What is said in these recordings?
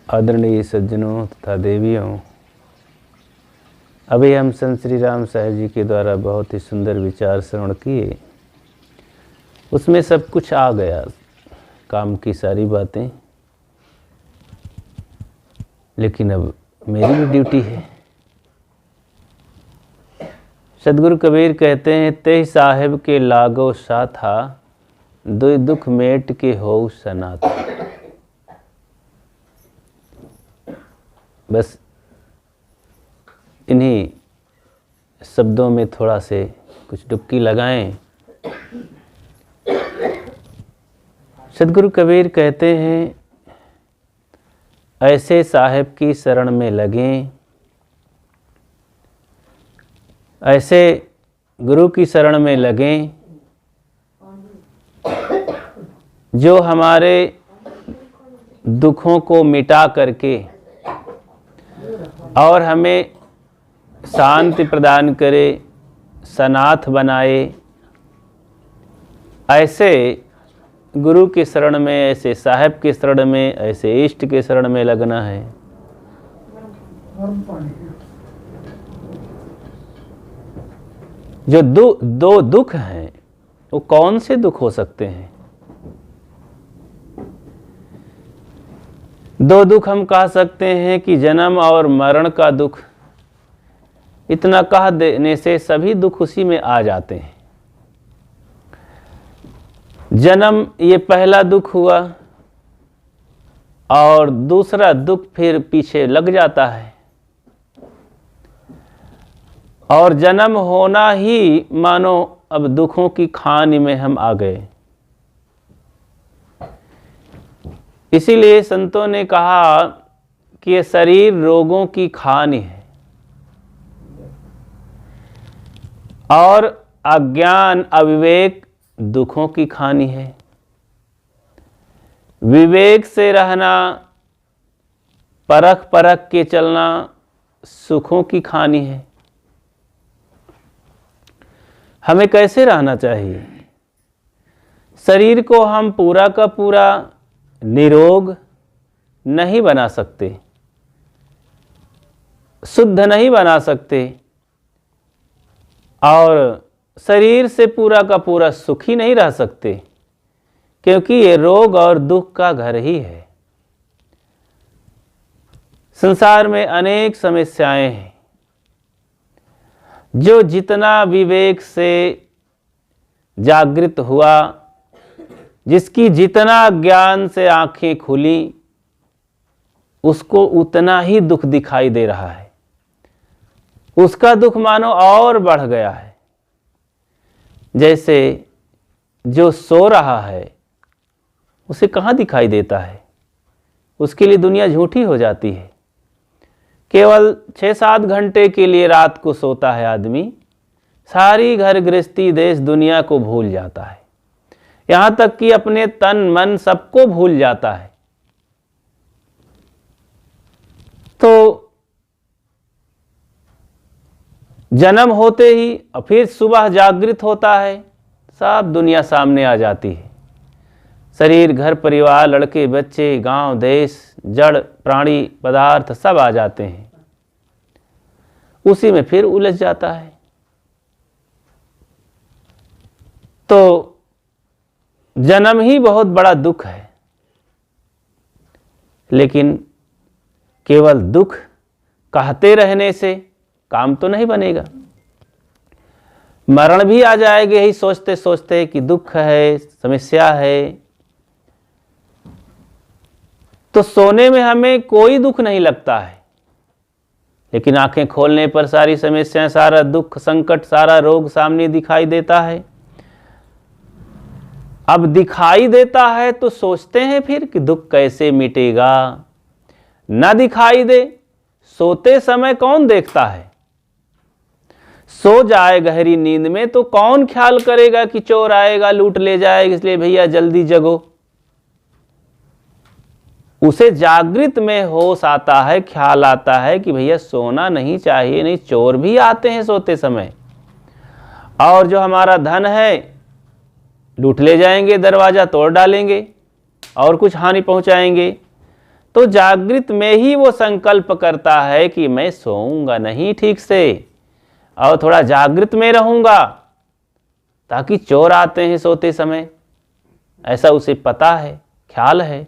आदरणीय सज्जनों तथा देवियों, अभी हम संत श्री राम साहेब जी के द्वारा बहुत ही सुंदर विचार श्रवण किए। उसमें सब कुछ आ गया, काम की सारी बातें। लेकिन अब मेरी भी ड्यूटी है। सदगुरु कबीर कहते हैं, ते साहेब के लागो साथा, दुई दुख मेट के हो सनाथा। बस इन्हीं शब्दों में थोड़ा से कुछ डुबकी लगाएं। सदगुरु कबीर कहते हैं, ऐसे साहेब की शरण में लगें, ऐसे गुरु की शरण में लगें जो हमारे दुखों को मिटा करके और हमें शांति प्रदान करे, सनाथ बनाए। ऐसे गुरु की शरण में, ऐसे साहेब की शरण में, ऐसे इष्ट के शरण में लगना है। जो दो दुख हैं, वो कौन से दुख हो सकते हैं? दो दुख हम कह सकते हैं कि जन्म और मरण का दुख। इतना कह देने से सभी दुख उसी में आ जाते हैं। जन्म ये पहला दुख हुआ और दूसरा दुख फिर पीछे लग जाता है। और जन्म होना ही मानो अब दुखों की खान में हम आ गए। इसीलिए संतों ने कहा कि ये शरीर रोगों की खान है और अज्ञान अविवेक दुखों की खानी है। विवेक से रहना, परख परख के चलना सुखों की खानी है। हमें कैसे रहना चाहिए? शरीर को हम पूरा का पूरा निरोग नहीं बना सकते, शुद्ध नहीं बना सकते और शरीर से पूरा का पूरा सुखी नहीं रह सकते, क्योंकि ये रोग और दुख का घर ही है। संसार में अनेक समस्याएं हैं। जो जितना विवेक से जागृत हुआ, जिसकी जितना ज्ञान से आंखें खुली, उसको उतना ही दुख दिखाई दे रहा है। उसका दुख मानो और बढ़ गया है। जैसे जो सो रहा है उसे कहाँ दिखाई देता है? उसके लिए दुनिया झूठी हो जाती है। केवल 6-7 घंटे के लिए रात को सोता है आदमी, सारी घर गृहस्थी देश दुनिया को भूल जाता है। यहाँ तक कि अपने तन मन सबको भूल जाता है। तो जन्म होते ही और फिर सुबह जागृत होता है, सब दुनिया सामने आ जाती है। शरीर, घर, परिवार, लड़के, बच्चे, गांव, देश, जड़, प्राणी, पदार्थ सब आ जाते हैं। उसी में फिर उलझ जाता है। तो जन्म ही बहुत बड़ा दुख है। लेकिन केवल दुख कहते रहने से काम तो नहीं बनेगा। मरण भी आ जाएगा यही सोचते सोचते कि दुख है, समस्या है। तो सोने में हमें कोई दुख नहीं लगता है, लेकिन आंखें खोलने पर सारी समस्याएं, सारा दुख, संकट, सारा रोग सामने दिखाई देता है। अब दिखाई देता है तो सोचते हैं फिर कि दुख कैसे मिटेगा। ना दिखाई दे, सोते समय कौन देखता है? सो जाए गहरी नींद में तो कौन ख्याल करेगा कि चोर आएगा, लूट ले जाएगा, इसलिए भैया जल्दी जगो। उसे जागृत में होश आता है, ख्याल आता है कि भैया सोना नहीं चाहिए, नहीं चोर भी आते हैं सोते समय और जो हमारा धन है लूट ले जाएंगे, दरवाजा तोड़ डालेंगे और कुछ हानि पहुंचाएंगे। तो जागृत में ही वो संकल्प करता है कि मैं सोऊंगा नहीं ठीक से और थोड़ा जागृत में रहूंगा, ताकि चोर आते हैं सोते समय, ऐसा उसे पता है, ख्याल है।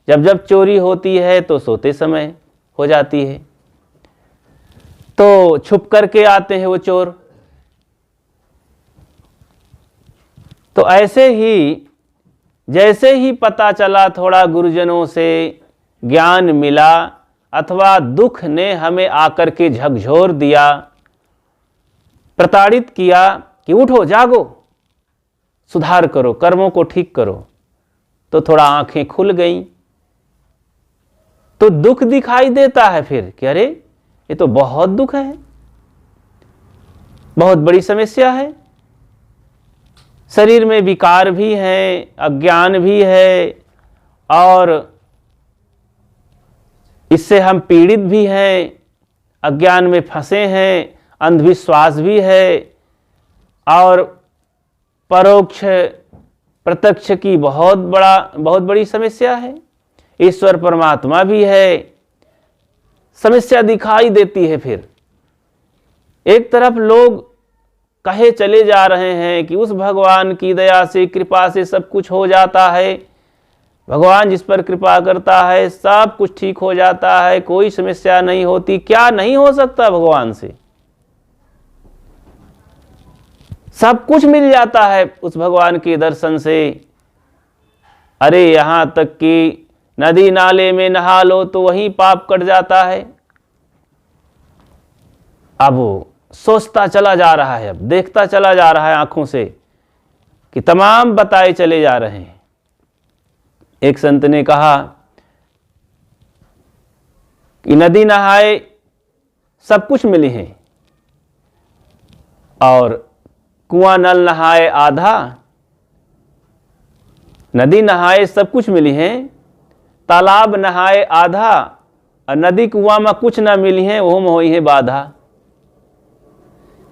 जब जब चोरी होती है तो सोते समय हो जाती है, तो छुप करके आते हैं वो चोर। तो ऐसे ही जैसे ही पता चला, थोड़ा गुरुजनों से ज्ञान मिला अथवा दुख ने हमें आकर के झकझोर दिया, प्रताड़ित किया कि उठो जागो, सुधार करो, कर्मों को ठीक करो, तो थोड़ा आंखें खुल गईं। तो दुख दिखाई देता है फिर कि अरे ये तो बहुत दुख है, बहुत बड़ी समस्या है, शरीर में विकार भी है, अज्ञान भी है, और इससे हम पीड़ित भी हैं, अज्ञान में फंसे हैं, अंधविश्वास भी है, और परोक्ष प्रत्यक्ष की बहुत बड़ी समस्या है, ईश्वर परमात्मा भी है, समस्या दिखाई देती है। फिर एक तरफ लोग कहे चले जा रहे हैं कि उस भगवान की दया से, कृपा से सब कुछ हो जाता है, भगवान जिस पर कृपा करता है सब कुछ ठीक हो जाता है, कोई समस्या नहीं होती। क्या नहीं हो सकता भगवान से? सब कुछ मिल जाता है उस भगवान के दर्शन से। अरे यहां तक कि नदी नाले में नहा लो तो वहीं पाप कट जाता है। अब वो सोचता चला जा रहा है, अब देखता चला जा रहा है आंखों से कि तमाम बताए चले जा रहे हैं। एक संत ने कहा कि नदी नहाए सब कुछ मिली है, और कुआं नल नहाए आधा। नदी नहाए सब कुछ मिली है, तालाब नहाए आधा, और नदी कुआं में कुछ ना मिली है, वो में हुई है बाधा।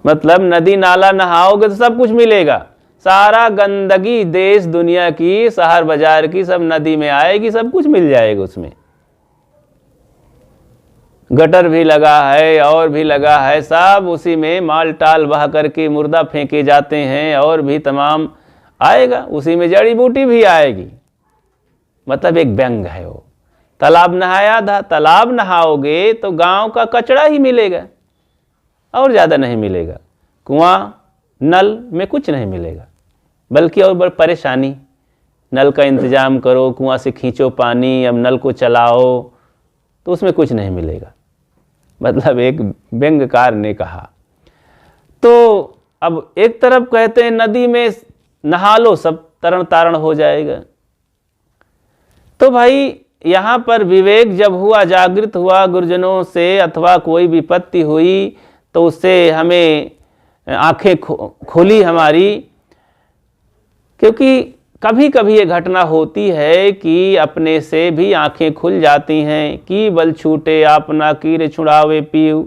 मतलब नदी नाला नहाओगे तो सब कुछ मिलेगा, सारा गंदगी देश दुनिया की, शहर बाजार की सब नदी में आएगी, सब कुछ मिल जाएगा उसमें। गटर भी लगा है और भी लगा है, सब उसी में माल टाल बहा करके मुर्दा फेंके जाते हैं, और भी तमाम आएगा, उसी में जड़ी बूटी भी आएगी। मतलब एक व्यंग है वो। तालाब नहाया था, तालाब नहाओगे तो गांव का कचरा ही मिलेगा और ज़्यादा नहीं मिलेगा। कुआं नल में कुछ नहीं मिलेगा, बल्कि और बड़ी परेशानी। नल का इंतजाम करो, कुआं से खींचो पानी, अब नल को चलाओ तो उसमें कुछ नहीं मिलेगा। मतलब एक व्यंग्यकार ने कहा। तो अब एक तरफ कहते हैं नदी में नहा लो सब तरण तारण हो जाएगा। तो भाई यहाँ पर विवेक जब हुआ, जागृत हुआ गुरुजनों से, अथवा कोई विपत्ति हुई तो उससे हमें आंखें खुली हमारी। क्योंकि कभी कभी ये घटना होती है कि अपने से भी आंखें खुल जाती हैं कि बल छूटे आपना कीर छुड़ावे पीऊ।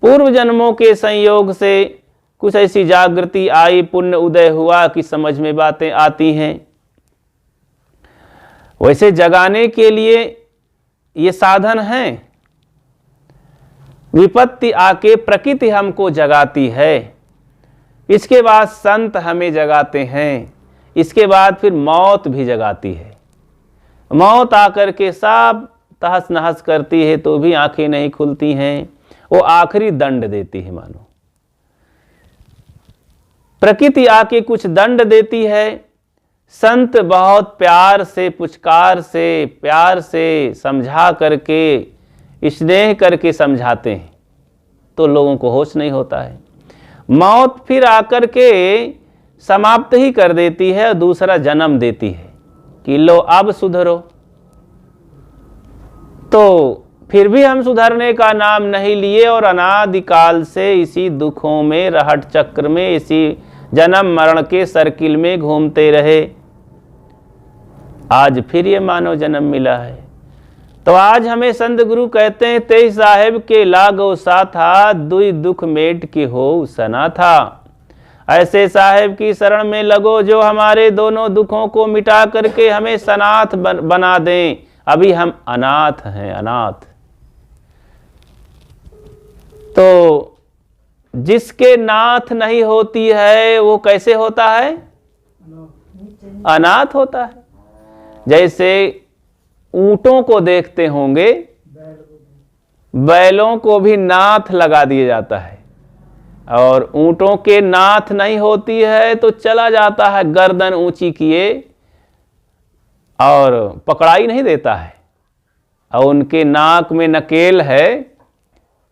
पूर्व जन्मों के संयोग से कुछ ऐसी जागृति आई, पुण्य उदय हुआ कि समझ में बातें आती हैं। वैसे जगाने के लिए ये साधन हैं। विपत्ति आके प्रकृति हमको जगाती है, इसके बाद संत हमें जगाते हैं, इसके बाद फिर मौत भी जगाती है। मौत आकर के सब तहस नहस करती है तो भी आंखें नहीं खुलती हैं, वो आखिरी दंड देती है। मानो प्रकृति आके कुछ दंड देती है, संत बहुत प्यार से, पुचकार से, प्यार से समझा करके, स्नेह करके समझाते हैं, तो लोगों को होश नहीं होता है। मौत फिर आकर के समाप्त ही कर देती है और दूसरा जन्म देती है कि लो अब सुधरो। तो फिर भी हम सुधरने का नाम नहीं लिए और अनादिकाल से इसी दुखों में, रहट चक्र में, इसी जन्म मरण के सर्किल में घूमते रहे। आज फिर ये मानव जन्म मिला है। तो आज हमें संत गुरु कहते हैं, तेई साहेब के लागो साथा, दुई दुख मेट के हो सना था। ऐसे साहेब की शरण में लगो जो हमारे दोनों दुखों को मिटा करके हमें सनाथ बना दें, अभी हम अनाथ हैं, अनाथ। तो जिसके नाथ नहीं होती है वो कैसे होता है? अनाथ होता है। जैसे ऊंटों को देखते होंगे, बैलों को भी नाथ लगा दिया जाता है, और ऊंटों के नाथ नहीं होती है तो चला जाता है गर्दन ऊंची किए और पकड़ाई नहीं देता है। और उनके नाक में नकेल है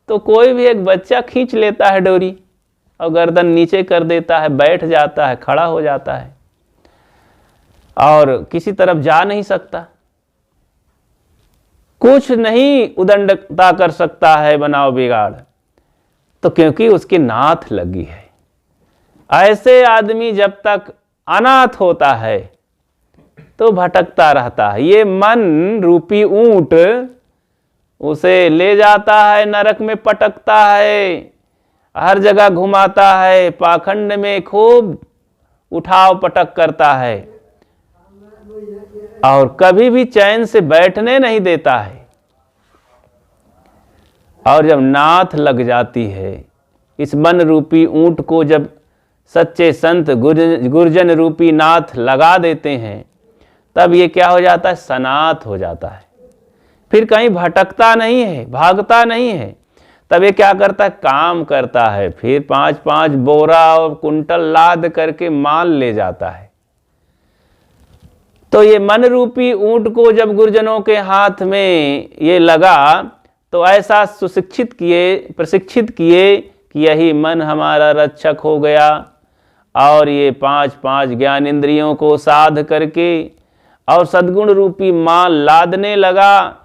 तो कोई भी एक बच्चा खींच लेता है डोरी और गर्दन नीचे कर देता है, बैठ जाता है, खड़ा हो जाता है और किसी तरफ जा नहीं सकता, कुछ नहीं उदंडता कर सकता है बनाव बिगाड़, तो क्योंकि उसकी नाथ लगी है। ऐसे आदमी जब तक अनाथ होता है तो भटकता रहता है। ये मन रूपी ऊंट उसे ले जाता है, नरक में पटकता है, हर जगह घुमाता है, पाखंड में खूब उठाव पटक करता है और कभी भी चैन से बैठने नहीं देता है। और जब नाथ लग जाती है, इस मन रूपी ऊंट को जब सच्चे संत गुरजन रूपी नाथ लगा देते हैं, तब ये क्या हो जाता है? सनाथ हो जाता है। फिर कहीं भटकता नहीं है, भागता नहीं है। तब ये क्या करता है? काम करता है। फिर 5-5 बोरा और कुंटल लाद करके माल ले जाता है। तो ये मन रूपी ऊंट को जब गुरुजनों के हाथ में ये लगा तो ऐसा सुशिक्षित किए, प्रशिक्षित किए कि यही मन हमारा रक्षक हो गया, और ये 5-5 ज्ञान इंद्रियों को साध करके और सद्गुण रूपी माल लादने लगा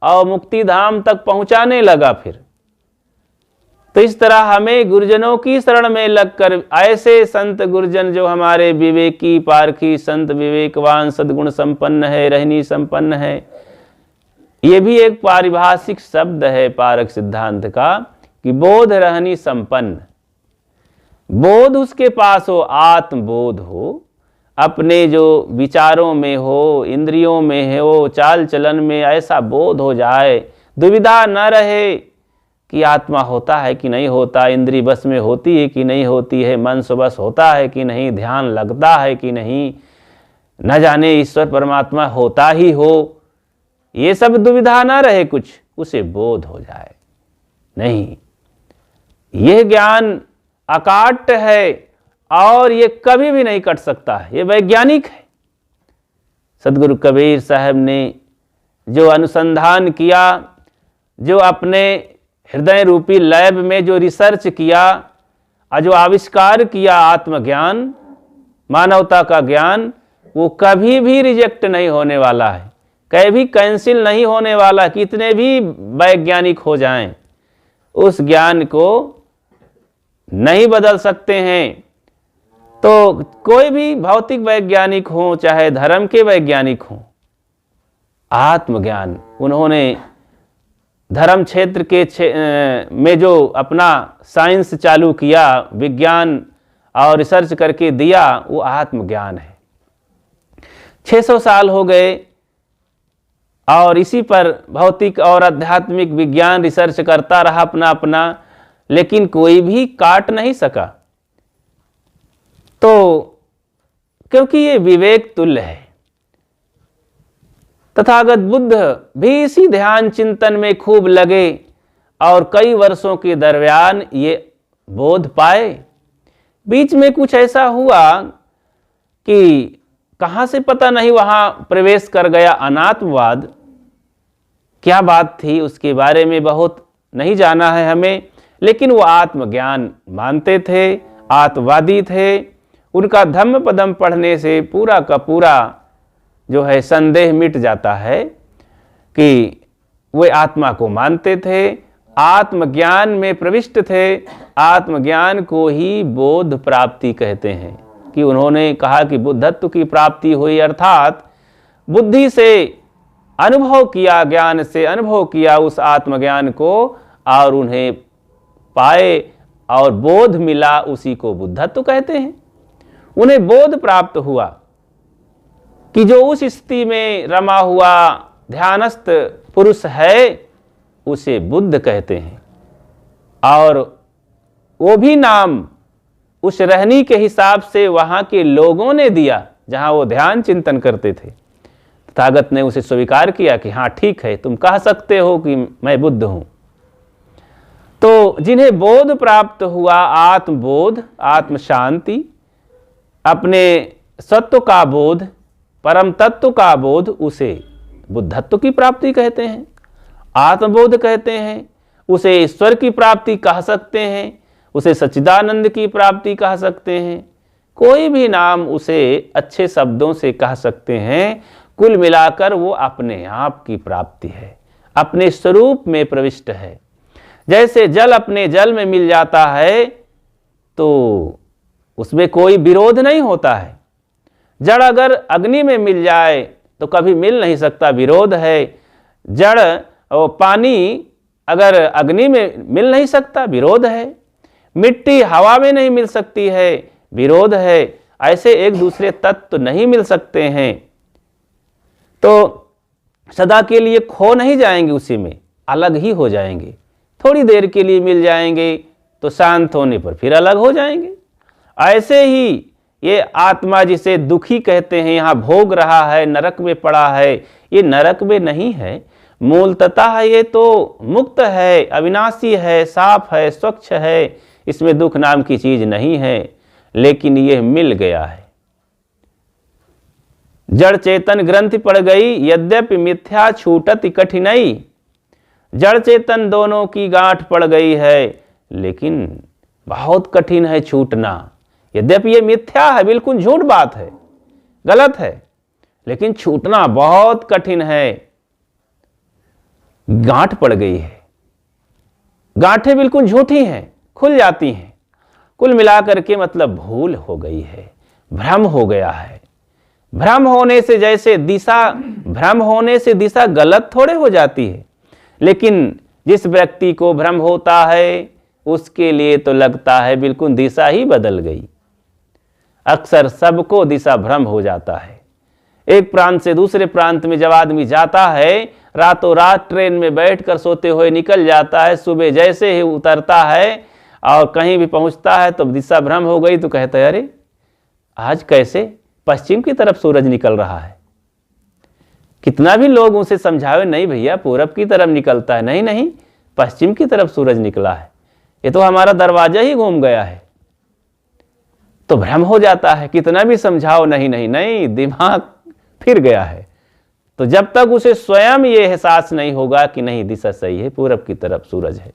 और मुक्ति धाम तक पहुंचाने लगा। फिर तो इस तरह हमें गुरुजनों की शरण में लगकर ऐसे संत गुरुजन जो हमारे विवेकी पारखी संत, विवेकवान, सद्गुण संपन्न है, रहनी संपन्न है, ये भी एक पारिभाषिक शब्द है पारक सिद्धांत का कि बोध रहनी संपन्न। बोध उसके पास हो, आत्मबोध हो, अपने जो विचारों में हो, इंद्रियों में हो, चाल चलन में ऐसा बोध हो जाए, दुविधा न रहे कि आत्मा होता है कि नहीं होता, इंद्री बस में होती है कि नहीं होती है, मन सुबस होता है कि नहीं, ध्यान लगता है कि नहीं, न जाने ईश्वर परमात्मा होता ही हो, ये सब दुविधा ना रहे, कुछ उसे बोध हो जाए। नहीं, यह ज्ञान अकाट्य है और ये कभी भी नहीं कट सकता है, ये वैज्ञानिक है। सदगुरु कबीर साहब ने जो अनुसंधान किया, जो अपने हृदय रूपी लैब में जो रिसर्च किया और जो आविष्कार किया आत्मज्ञान, मानवता का ज्ञान, वो कभी भी रिजेक्ट नहीं होने वाला है, कभी भी कैंसिल नहीं होने वाला। कितने भी वैज्ञानिक हो जाएं, उस ज्ञान को नहीं बदल सकते हैं। तो कोई भी भौतिक वैज्ञानिक हो, चाहे धर्म के वैज्ञानिक हो, आत्मज्ञान उन्होंने धर्म क्षेत्र के में जो अपना साइंस चालू किया, विज्ञान और रिसर्च करके दिया, वो आत्मज्ञान है। 600 साल हो गए और इसी पर भौतिक और आध्यात्मिक विज्ञान रिसर्च करता रहा अपना अपना, लेकिन कोई भी काट नहीं सका। तो क्योंकि ये विवेक तुल्य है। तथागत बुद्ध भी इसी ध्यान चिंतन में खूब लगे और कई वर्षों के दरमियान ये बोध पाए। बीच में कुछ ऐसा हुआ कि कहाँ से पता नहीं वहाँ प्रवेश कर गया अनात्मवाद। क्या बात थी उसके बारे में बहुत नहीं जाना है हमें, लेकिन वो आत्मज्ञान मानते थे, आत्मवादी थे। उनका धम्म पदम पढ़ने से पूरा का पूरा जो है संदेह मिट जाता है कि वे आत्मा को मानते थे, आत्मज्ञान में प्रविष्ट थे। आत्मज्ञान को ही बोध प्राप्ति कहते हैं कि उन्होंने कहा कि बुद्धत्व की प्राप्ति हुई, अर्थात बुद्धि से अनुभव किया, ज्ञान से अनुभव किया उस आत्मज्ञान को और उन्हें पाए और बोध मिला, उसी को बुद्धत्व कहते हैं। उन्हें बोध प्राप्त हुआ कि जो उस स्थिति में रमा हुआ ध्यानस्थ पुरुष है उसे बुद्ध कहते हैं, और वो भी नाम उस रहनी के हिसाब से वहां के लोगों ने दिया जहां वो ध्यान चिंतन करते थे। तथागत ने उसे स्वीकार किया कि हाँ ठीक है, तुम कह सकते हो कि मैं बुद्ध हूं। तो जिन्हें बोध प्राप्त हुआ, आत्मबोध, आत्म शांति, अपने सत्व का बोध, परम तत्व का बोध, उसे बुद्धत्व की प्राप्ति कहते हैं, आत्मबोध कहते हैं, उसे ईश्वर की प्राप्ति कह सकते हैं, उसे सच्चिदानंद की प्राप्ति कह सकते हैं। कोई भी नाम उसे अच्छे शब्दों से कह सकते हैं। कुल मिलाकर वो अपने आप की प्राप्ति है, अपने स्वरूप में प्रविष्ट है। जैसे जल अपने जल में मिल जाता है तो उसमें कोई विरोध नहीं होता है। जड़ अगर अग्नि में मिल जाए तो कभी मिल नहीं सकता, विरोध है। जड़ और पानी अगर अग्नि में मिल नहीं सकता, विरोध है। मिट्टी हवा में नहीं मिल सकती है, विरोध है। ऐसे एक दूसरे तत्व नहीं मिल सकते हैं, तो सदा के लिए खो नहीं जाएंगे, उसी में अलग ही हो जाएंगे। थोड़ी देर के लिए मिल जाएंगे तो शांत होने पर फिर अलग हो जाएंगे। ऐसे ही ये आत्मा जिसे दुखी कहते हैं, यहाँ भोग रहा है, नरक में पड़ा है, ये नरक में नहीं है। मूलतः ये तो मुक्त है, अविनाशी है, साफ है, स्वच्छ है, इसमें दुख नाम की चीज नहीं है। लेकिन ये मिल गया है। जड़ चेतन ग्रंथि पड़ गई, यद्यपि मिथ्या छूटत कठिनाई। जड़ चेतन दोनों की गांठ पड़ गई है, लेकिन बहुत कठिन है छूटना। यद्यपि ये मिथ्या है, बिल्कुल झूठ बात है, गलत है, लेकिन छूटना बहुत कठिन है। गांठ पड़ गई है, गांठें बिल्कुल झूठी हैं, खुल जाती हैं। कुल मिलाकर के मतलब भूल हो गई है, भ्रम हो गया है। भ्रम होने से जैसे दिशा, भ्रम होने से दिशा गलत थोड़े हो जाती है, लेकिन जिस व्यक्ति को भ्रम होता है उसके लिए तो लगता है बिल्कुल दिशा ही बदल गई। अक्सर सबको दिशा भ्रम हो जाता है। एक प्रांत से दूसरे प्रांत में जब आदमी जाता है, रातों रात ट्रेन में बैठकर सोते हुए निकल जाता है, सुबह जैसे ही उतरता है और कहीं भी पहुंचता है तो दिशा भ्रम हो गई, तो कहता है अरे आज कैसे पश्चिम की तरफ सूरज निकल रहा है। कितना भी लोग उसे समझावे, नहीं भैया पूरब की तरफ निकलता है, नहीं नहीं पश्चिम की तरफ सूरज निकला है, ये तो हमारा दरवाजा ही घूम गया है। तो भ्रम हो जाता है, कितना भी समझाओ, नहीं नहीं नहीं, दिमाग फिर गया है। तो जब तक उसे स्वयं ये एहसास नहीं होगा कि नहीं दिशा सही है, पूरब की तरफ सूरज है।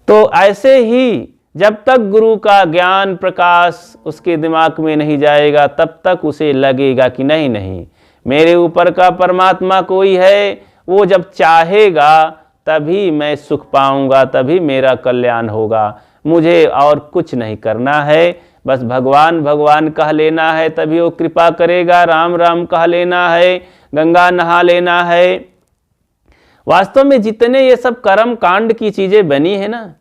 तो ऐसे ही जब तक गुरु का ज्ञान प्रकाश उसके दिमाग में नहीं जाएगा, तब तक उसे लगेगा कि नहीं नहीं मेरे ऊपर का परमात्मा कोई है, वो जब चाहेगा तभी मैं सुख पाऊंगा, तभी मेरा कल्याण होगा। मुझे और कुछ नहीं करना है, बस भगवान भगवान कह लेना है, तभी वो कृपा करेगा। राम राम कह लेना है, गंगा नहा लेना है। वास्तव में जितने ये सब कर्म कांड की चीजें बनी है ना,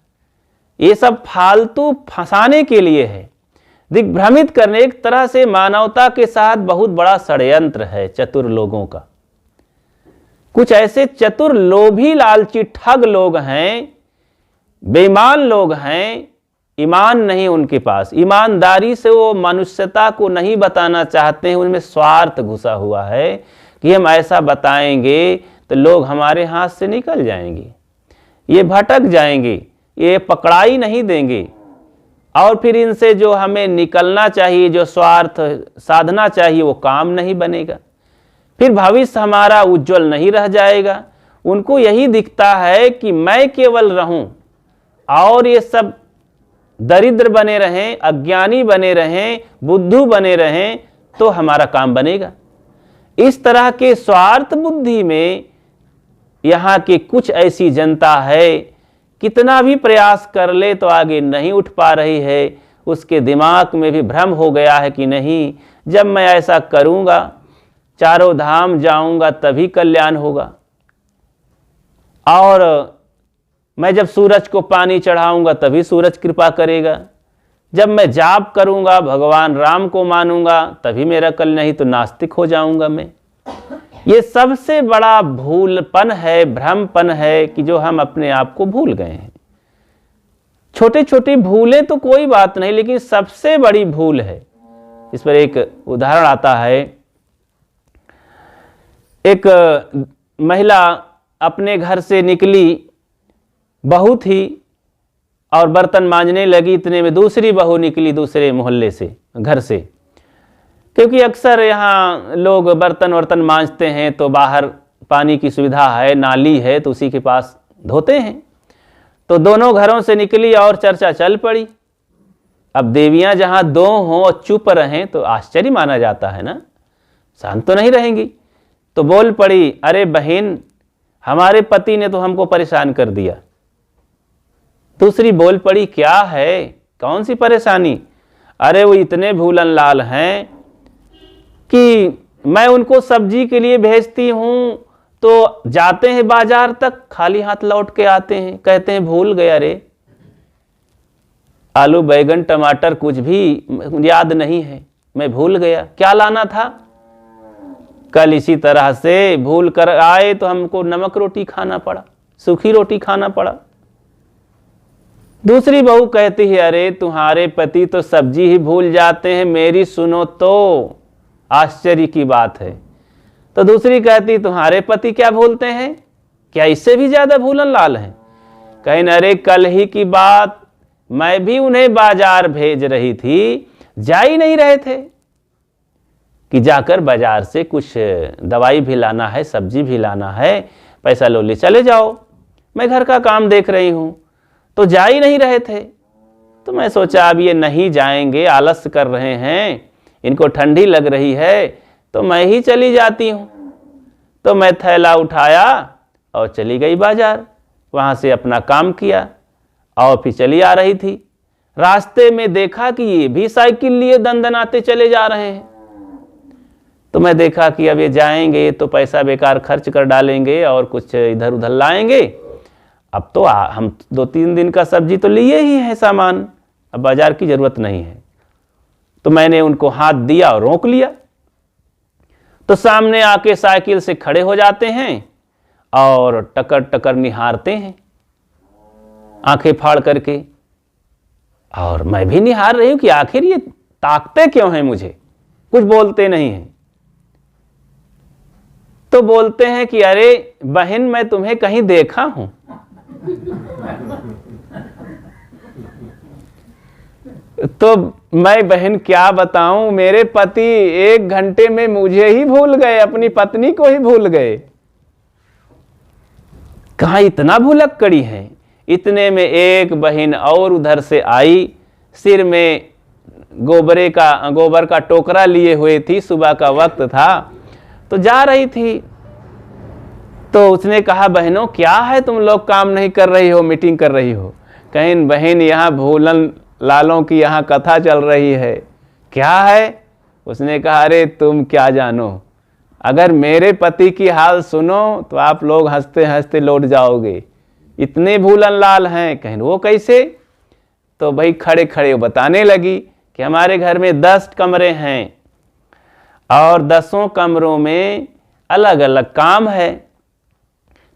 ये सब फालतू फंसाने के लिए है, दिग्भ्रमित करने। एक तरह से मानवता के साथ बहुत बड़ा षड्यंत्र है चतुर लोगों का। कुछ ऐसे चतुर लोभी लालची ठग लोग हैं, बेईमान लोग हैं, ईमान नहीं उनके पास, ईमानदारी से वो मनुष्यता को नहीं बताना चाहते हैं। उनमें स्वार्थ घुसा हुआ है कि हम ऐसा बताएंगे तो लोग हमारे हाथ से निकल जाएंगे, ये भटक जाएंगे, ये पकड़ाई नहीं देंगे, और फिर इनसे जो हमें निकलना चाहिए, जो स्वार्थ साधना चाहिए, वो काम नहीं बनेगा, फिर भविष्य हमारा उज्जवल नहीं रह जाएगा। उनको यही दिखता है कि मैं केवल रहूं और ये सब दरिद्र बने रहें, अज्ञानी बने रहें, बुद्धू बने रहें, तो हमारा काम बनेगा। इस तरह के स्वार्थ बुद्धि में यहाँ की कुछ ऐसी जनता है, कितना भी प्रयास कर ले तो आगे नहीं उठ पा रही है। उसके दिमाग में भी भ्रम हो गया है कि नहीं, जब मैं ऐसा करूँगा, चारों धाम जाऊँगा तभी कल्याण होगा, और मैं जब सूरज को पानी चढ़ाऊँगा तभी सूरज कृपा करेगा, जब मैं जाप करूँगा, भगवान राम को मानूंगा तभी मेरा कल्याण, नहीं तो नास्तिक हो जाऊँगा मैं। ये सबसे बड़ा भूलपन है, भ्रमपन है कि जो हम अपने आप को भूल गए हैं। छोटी छोटी भूलें तो कोई बात नहीं, लेकिन सबसे बड़ी भूल है। इस पर एक उदाहरण आता है। एक महिला अपने घर से निकली, बहू थी, और बर्तन मांजने लगी। इतने में दूसरी बहू निकली दूसरे मोहल्ले से, घर से, क्योंकि अक्सर यहाँ लोग बर्तन वर्तन मांजते हैं तो बाहर पानी की सुविधा है, नाली है, तो उसी के पास धोते हैं। तो दोनों घरों से निकली और चर्चा चल पड़ी। अब देवियां जहाँ दो हों और चुप रहें तो आश्चर्य माना जाता है ना, शांत तो नहीं रहेंगी। तो बोल पड़ी, अरे बहन, हमारे पति ने तो हमको परेशान कर दिया। दूसरी बोल पड़ी, क्या है, कौन सी परेशानी? अरे वो इतने भूलन लाल हैं कि मैं उनको सब्जी के लिए भेजती हूं तो जाते हैं बाजार तक, खाली हाथ लौट के आते हैं, कहते हैं भूल गया रे, आलू बैगन टमाटर कुछ भी याद नहीं है, मैं भूल गया, क्या लाना था? कल इसी तरह से भूल कर आए तो हमको नमक रोटी खाना पड़ा, सूखी रोटी खाना पड़ा। दूसरी बहू कहती है, अरे तुम्हारे पति तो सब्जी ही भूल जाते हैं, मेरी सुनो तो, आश्चर्य की बात है। तो दूसरी कहती, तुम्हारे पति क्या भूलते हैं, क्या इससे भी ज्यादा भूलन लाल हैं? कहीं, अरे कल ही की बात, मैं भी उन्हें बाजार भेज रही थी, जा ही नहीं रहे थे कि जाकर बाजार से कुछ दवाई भी लाना है, सब्जी भी लाना है, पैसा लो ले चले जाओ, मैं घर का काम देख रही हूं, तो जा ही नहीं रहे थे। तो मैं सोचा अब ये नहीं जाएंगे, आलस कर रहे हैं, इनको ठंडी लग रही है, तो मैं ही चली जाती हूं। तो मैं थैला उठाया और चली गई बाजार, वहां से अपना काम किया और फिर चली आ रही थी। रास्ते में देखा कि ये भी साइकिल लिए दंदनाते चले जा रहे हैं। तो मैं देखा कि अब ये जाएंगे तो पैसा बेकार खर्च कर डालेंगे और कुछ इधर उधर लाएंगे। अब तो हम 2-3 दिन का सब्जी तो लिए ही है सामान, अब बाजार की जरूरत नहीं है। तो मैंने उनको हाथ दिया और रोक लिया। तो सामने आके साइकिल से खड़े हो जाते हैं और टकर टकर निहारते हैं आंखें फाड़ करके, और मैं भी निहार रही हूं कि आखिर ये ताकते क्यों हैं मुझे, कुछ बोलते नहीं हैं। तो बोलते हैं कि अरे बहन, मैं तुम्हें कहीं देखा हूं। तो मैं बहन क्या बताऊं, मेरे पति 1 घंटे में मुझे ही भूल गए, अपनी पत्नी को ही भूल गए। कहां इतना भुलक्कड़ी है। इतने में एक बहन और उधर से आई, सिर में गोबर का टोकरा लिए हुए थी, सुबह का वक्त था, तो जा रही थी। तो उसने कहा, बहनों क्या है, तुम लोग काम नहीं कर रही हो, मीटिंग कर रही हो? कहीं, बहन यहाँ भूलन लालों की यहाँ कथा चल रही है। क्या है? उसने कहा, अरे तुम क्या जानो, अगर मेरे पति की हाल सुनो तो आप लोग हंसते हंसते लौट जाओगे, इतने भूलन लाल हैं। कहीं, वो कैसे? तो भाई खड़े खड़े बताने लगी कि हमारे घर में 10 कमरे हैं और 10 कमरों में अलग अलग काम है,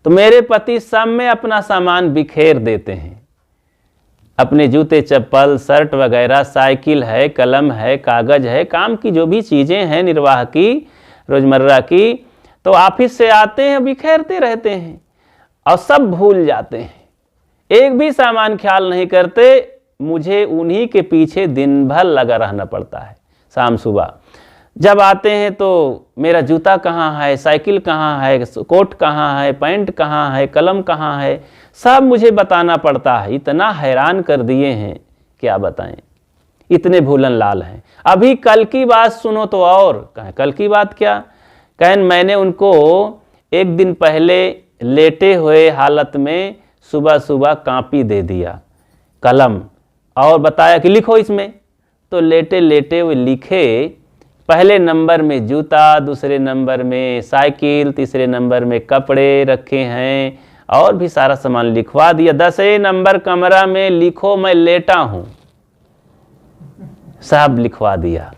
तो मेरे पति सब में अपना सामान बिखेर देते हैं, अपने जूते चप्पल शर्ट वगैरह, साइकिल है, कलम है, कागज है, काम की जो भी चीजें हैं निर्वाह की, रोजमर्रा की, तो ऑफिस से आते हैं बिखेरते रहते हैं और सब भूल जाते हैं, एक भी सामान ख्याल नहीं करते। मुझे उन्हीं के पीछे दिन भर लगा रहना पड़ता है। शाम सुबह जब आते हैं तो मेरा जूता कहाँ है, साइकिल कहाँ है, कोट कहाँ है, पैंट कहाँ है, कलम कहाँ है, सब मुझे बताना पड़ता है। इतना हैरान कर दिए हैं, क्या बताएं, इतने भूलन लाल हैं। अभी कल की बात सुनो तो, और कहें कल की बात क्या, कहें मैंने उनको 1 दिन पहले लेटे हुए हालत में सुबह सुबह कॉपी दे दिया, कलम, और बताया कि लिखो इसमें। तो लेटे लेटे वो लिखे, पहले नंबर में जूता, दूसरे नंबर में साइकिल, तीसरे नंबर में कपड़े रखे हैं और भी सारा सामान लिखवा दिया। 10वें नंबर कमरा में लिखो मैं लेटा हूं, सब लिखवा दिया।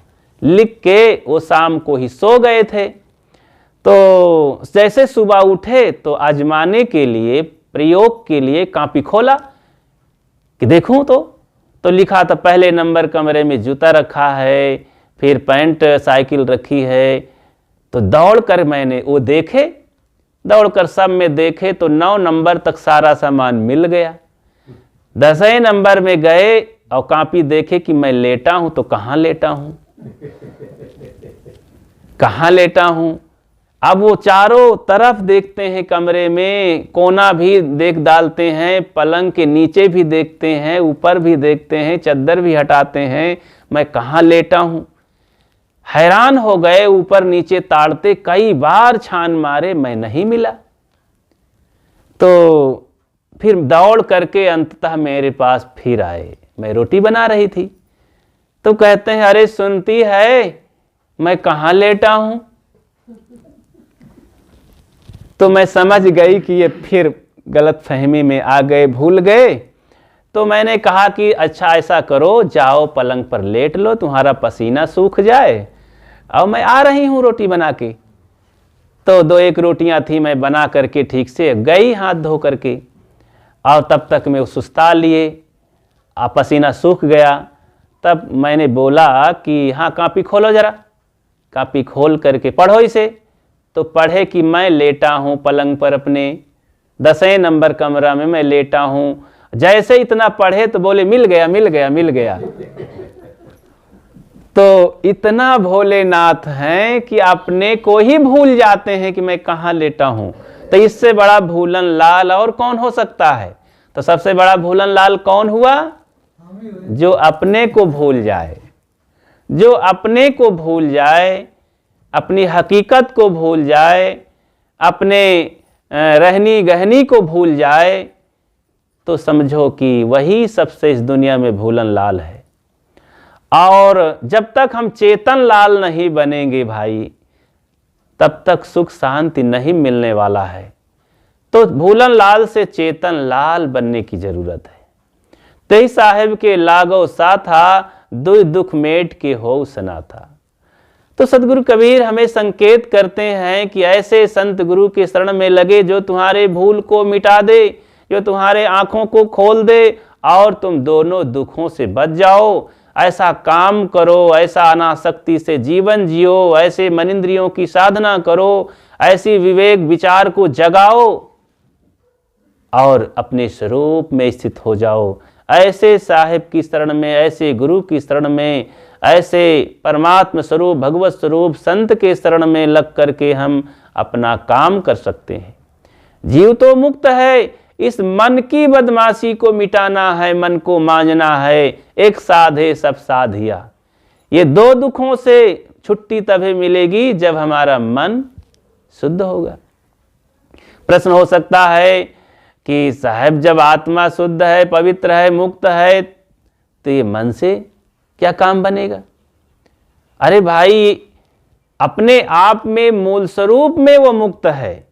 लिख के वो शाम को ही सो गए थे। तो जैसे सुबह उठे तो आजमाने के लिए, प्रयोग के लिए कॉपी खोला कि देखूं तो लिखा था पहले नंबर कमरे में जूता रखा है, फिर पैंट साइकिल रखी है। तो दौड़ कर मैंने वो देखे, दौड़कर सब में देखे तो 9 नंबर तक सारा सामान मिल गया। 10वें नंबर में गए और कॉपी देखे कि मैं लेटा हूं, तो कहाँ लेटा हूं, कहाँ लेटा हूं। अब वो चारों तरफ देखते हैं, कमरे में कोना भी देख डालते हैं, पलंग के नीचे भी देखते हैं, ऊपर भी देखते हैं, चादर भी हटाते हैं, मैं कहाँ लेटा हूं। हैरान हो गए, ऊपर नीचे ताड़ते कई बार छान मारे, मैं नहीं मिला। तो फिर दौड़ करके अंततः मेरे पास फिर आए। मैं रोटी बना रही थी तो कहते हैं, अरे सुनती है मैं कहाँ लेटा हूं। तो मैं समझ गई कि ये फिर गलत फहमी में आ गए, भूल गए। तो मैंने कहा कि अच्छा ऐसा करो, जाओ पलंग पर लेट लो, तुम्हारा पसीना सूख जाए, और मैं आ रही हूं रोटी बना के। तो 2-1 रोटियां थी, मैं बना करके ठीक से गई हाथ धो करके, और तब तक मैं सुस्ता लिए, पसीना सूख गया। तब मैंने बोला कि हाँ कॉपी खोलो जरा, कॉपी खोल करके पढ़ो इसे। तो पढ़े कि मैं लेटा हूं पलंग पर अपने 10वें नंबर कमरा में मैं लेटा हूं। जैसे इतना पढ़े तो बोले मिल गया मिल गया मिल गया। तो इतना भोलेनाथ हैं कि अपने को ही भूल जाते हैं कि मैं कहाँ लेटा हूं। तो इससे बड़ा भूलन लाल और कौन हो सकता है। तो सबसे बड़ा भूलन लाल कौन हुआ, जो अपने को भूल जाए, जो अपने को भूल जाए, अपनी हकीकत को भूल जाए, अपने रहनी गहनी को भूल जाए, तो समझो कि वही सबसे इस दुनिया में भूलन लाल है। और जब तक हम चेतन लाल नहीं बनेंगे भाई, तब तक सुख शांति नहीं मिलने वाला है। तो भूलन लाल से चेतन लाल बनने की जरूरत है। तेई साहेब के लागो साथा, दुई दुख मेट के हो सना था। तो सदगुरु कबीर हमें संकेत करते हैं कि ऐसे संत गुरु के शरण में लगे जो तुम्हारे भूल को मिटा दे, जो तुम्हारे आंखों को खोल दे और तुम दोनों दुखों से बच जाओ। ऐसा काम करो, ऐसा अनासक्ति से जीवन जियो, ऐसे मनिंद्रियों की साधना करो, ऐसी विवेक विचार को जगाओ और अपने स्वरूप में स्थित हो जाओ। ऐसे साहिब की शरण में, ऐसे गुरु की शरण में, ऐसे परमात्मा स्वरूप भगवत स्वरूप संत के शरण में लग करके हम अपना काम कर सकते हैं। जीव तो मुक्त है, इस मन की बदमाशी को मिटाना है, मन को मांझना है, एक साधे सब साधिया। ये 2 दुखों से छुट्टी तभी मिलेगी जब हमारा मन शुद्ध होगा। प्रश्न हो सकता है कि साहब जब आत्मा शुद्ध है, पवित्र है, मुक्त है, तो ये मन से क्या काम बनेगा। अरे भाई, अपने आप में मूल स्वरूप में वो मुक्त है।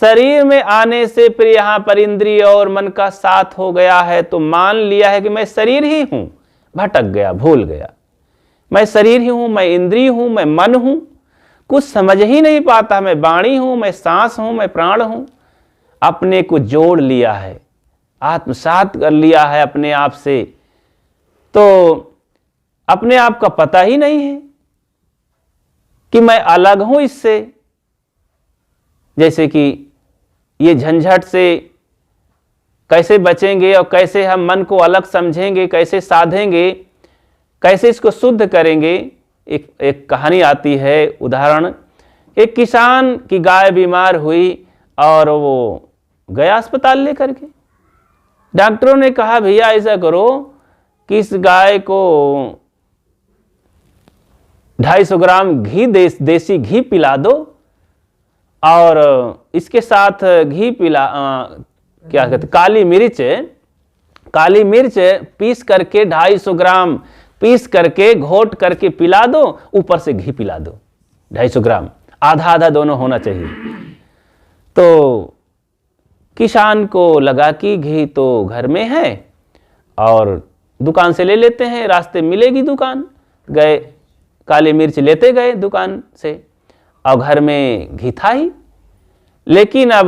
शरीर में आने से फिर यहाँ पर इंद्रिय और मन का साथ हो गया है, तो मान लिया है कि मैं शरीर ही हूं, भटक गया, भूल गया। मैं शरीर ही हूं, मैं इंद्रिय हूं, मैं मन हूं, कुछ समझ ही नहीं पाता। मैं वाणी हूं, मैं सांस हूं, मैं प्राण हूं। अपने को जोड़ लिया है, आत्मसात कर लिया है अपने आप से, तो अपने आप का पता ही नहीं है कि मैं अलग हूं इससे। जैसे कि ये झंझट से कैसे बचेंगे और कैसे हम मन को अलग समझेंगे, कैसे साधेंगे, कैसे इसको शुद्ध करेंगे। एक कहानी आती है, उदाहरण। एक किसान की गाय बीमार हुई और वो गया अस्पताल लेकर के। डॉक्टरों ने कहा भैया ऐसा करो कि इस गाय को 250 ग्राम घी, देसी घी पिला दो, और इसके साथ घी पिला क्या कहते, काली मिर्च पीस करके 250 ग्राम पीस करके घोट करके पिला दो, ऊपर से घी पिला दो 250 ग्राम, आधा आधा दोनों होना चाहिए। तो किसान को लगा कि घी तो घर में है और दुकान से ले लेते हैं, रास्ते मिलेगी दुकान। गए, काली मिर्च लेते गए दुकान से और घर में घी था ही। लेकिन अब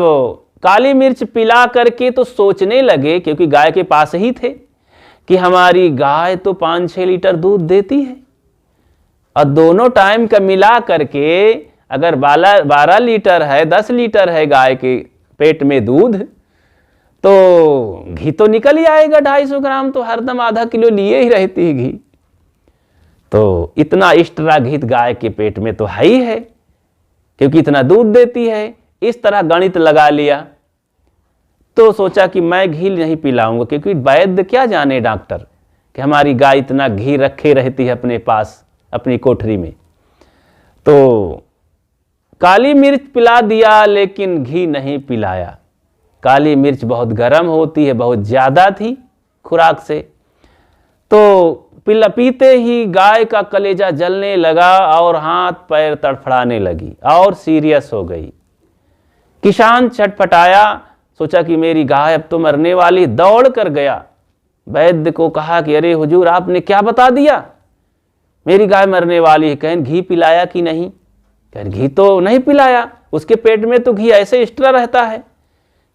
काली मिर्च पिला करके तो सोचने लगे, क्योंकि गाय के पास ही थे, कि हमारी गाय तो 5-6 लीटर दूध देती है और दोनों टाइम का मिला करके अगर 12 लीटर है, 10 लीटर है गाय के पेट में दूध, तो घी तो निकल ही आएगा 250 ग्राम, तो हरदम आधा किलो लिए ही रहती है घी। तो इतना एक्स्ट्रा घी गाय के पेट में तो है ही है, क्योंकि इतना दूध देती है। इस तरह गणित लगा लिया। तो सोचा कि मैं घी नहीं पिलाऊंगा, क्योंकि वैद्य क्या जाने डॉक्टर कि हमारी गाय इतना घी रखे रहती है अपने पास अपनी कोठरी में। तो काली मिर्च पिला दिया, लेकिन घी नहीं पिलाया। काली मिर्च बहुत गर्म होती है, बहुत ज़्यादा थी खुराक से। तो पीते ही गाय का कलेजा जलने लगा और हाथ पैर तड़फड़ाने लगी और सीरियस हो गई। किसान छटपटाया, सोचा कि मेरी गाय अब तो मरने वाली। दौड़ कर गया, वैद्य को कहा कि अरे हुजूर, आपने क्या बता दिया, मेरी गाय मरने वाली है। कहें घी पिलाया कि नहीं? कहें घी तो नहीं पिलाया, उसके पेट में तो घी ऐसे एक्स्ट्रा रहता है।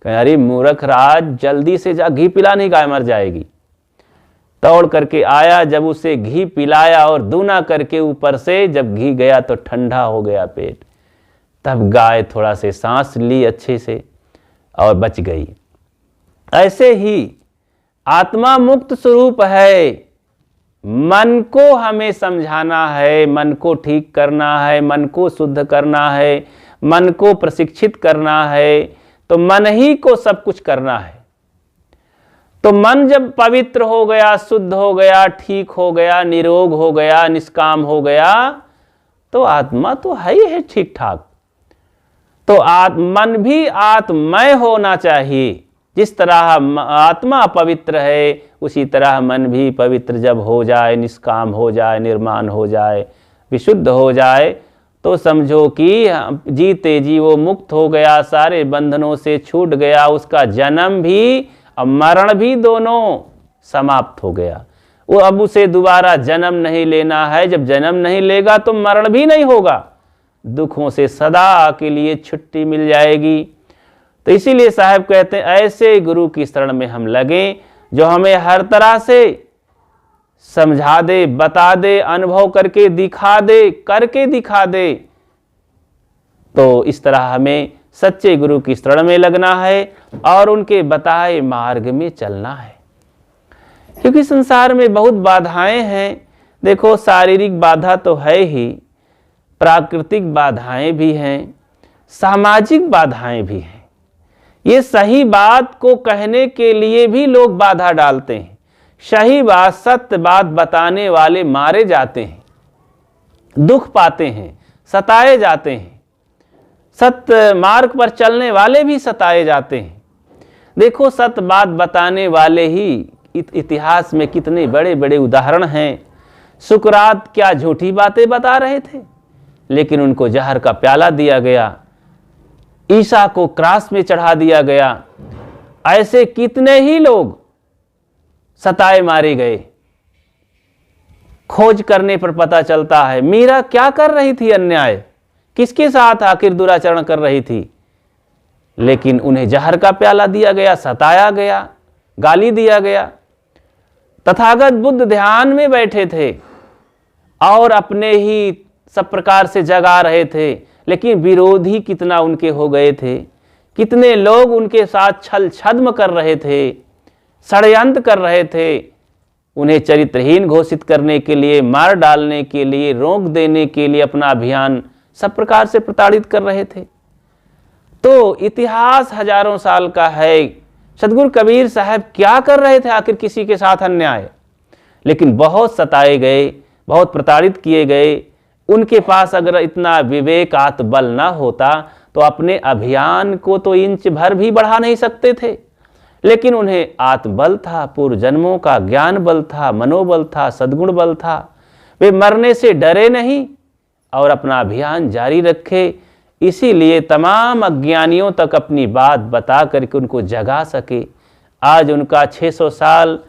कहें अरे मूर्ख राज, जल्दी से जा घी पिला, नहीं गाय मर जाएगी। दौड़ करके आया, जब उसे घी पिलाया और दूना करके ऊपर से जब घी गया तो ठंडा हो गया पेट। तब गाय थोड़ा से सांस ली अच्छे से और बच गई। ऐसे ही आत्मा मुक्त स्वरूप है। मन को हमें समझाना है, मन को ठीक करना है, मन को शुद्ध करना है, मन को प्रशिक्षित करना है, तो मन ही को सब कुछ करना है। तो मन जब पवित्र हो गया, शुद्ध हो गया, ठीक हो गया, निरोग हो गया, निष्काम हो गया, तो आत्मा तो है ही है ठीक ठाक। तो मन भी आत्ममय होना चाहिए। जिस तरह आत्मा पवित्र है, उसी तरह मन भी पवित्र जब हो जाए, निष्काम हो जाए, निर्माण हो जाए, विशुद्ध हो जाए, तो समझो कि जीते जी वो मुक्त हो गया, सारे बंधनों से छूट गया। उसका जन्म भी और मरण भी दोनों समाप्त हो गया। वो अब उसे दोबारा जन्म नहीं लेना है। जब जन्म नहीं लेगा तो मरण भी नहीं होगा, दुखों से सदा के लिए छुट्टी मिल जाएगी। तो इसीलिए साहब कहते हैं ऐसे गुरु की शरण में हम लगें जो हमें हर तरह से समझा दे, बता दे, अनुभव करके दिखा दे, करके दिखा दे। तो इस तरह हमें सच्चे गुरु की शरण में लगना है और उनके बताए मार्ग में चलना है। क्योंकि संसार में बहुत बाधाएं हैं। देखो, शारीरिक बाधा तो है ही, प्राकृतिक बाधाएं भी हैं, सामाजिक बाधाएं भी हैं। ये सही बात को कहने के लिए भी लोग बाधा डालते हैं। सही बात, सत्य बात बताने वाले मारे जाते हैं, दुख पाते हैं, सताए जाते हैं। सत्य मार्ग पर चलने वाले भी सताए जाते हैं। देखो, सत्य बात बताने वाले ही इतिहास में कितने बड़े बड़े उदाहरण हैं। सुकरात क्या झूठी बातें बता रहे थे, लेकिन उनको जहर का प्याला दिया गया। ईसा को क्रास में चढ़ा दिया गया। ऐसे कितने ही लोग सताए मारे गए। खोज करने पर पता चलता है मीरा क्या कर रही थी अन्याय, किसके साथ आखिर दुराचरण कर रही थी, लेकिन उन्हें जहर का प्याला दिया गया, सताया गया, गाली दिया गया। तथागत बुद्ध ध्यान में बैठे थे और अपने ही सब प्रकार से जगा रहे थे, लेकिन विरोधी कितना उनके हो गए थे। कितने लोग उनके साथ छल छद्म कर रहे थे, षड्यंत्र कर रहे थे, उन्हें चरित्रहीन घोषित करने के लिए, मार डालने के लिए, रोक देने के लिए अपना अभियान सब प्रकार से प्रताड़ित कर रहे थे। तो इतिहास हजारों साल का है। सदगुरु कबीर साहब क्या कर रहे थे आखिर किसी के साथ अन्याय, लेकिन बहुत सताए गए, बहुत प्रताड़ित किए गए। उनके पास अगर इतना विवेक आत्मबल ना होता तो अपने अभियान को तो इंच भर भी बढ़ा नहीं सकते थे, लेकिन उन्हें आत्मबल था, पूर्व जन्मों का ज्ञान बल था, मनोबल था, सद्गुण बल था। वे मरने से डरे नहीं और अपना अभियान जारी रखे। इसीलिए तमाम अज्ञानियों तक अपनी बात बता करके उनको जगा सके। आज उनका 600 साल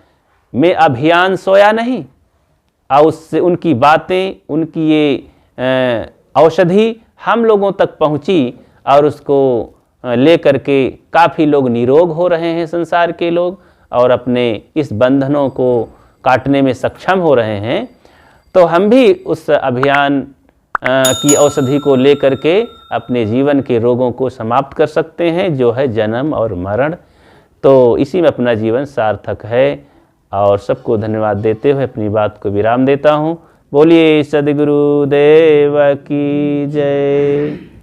में अभियान सोया नहीं और उससे उनकी बातें, उनकी ये औषधि हम लोगों तक पहुंची और उसको ले करके काफ़ी लोग निरोग हो रहे हैं, संसार के लोग, और अपने इस बंधनों को काटने में सक्षम हो रहे हैं। तो हम भी उस अभियान की औषधि को लेकर के अपने जीवन के रोगों को समाप्त कर सकते हैं, जो है जन्म और मरण। तो इसी में अपना जीवन सार्थक है। और सबको धन्यवाद देते हुए अपनी बात को विराम देता हूँ। बोलिए सद्गुरुदेव की जय।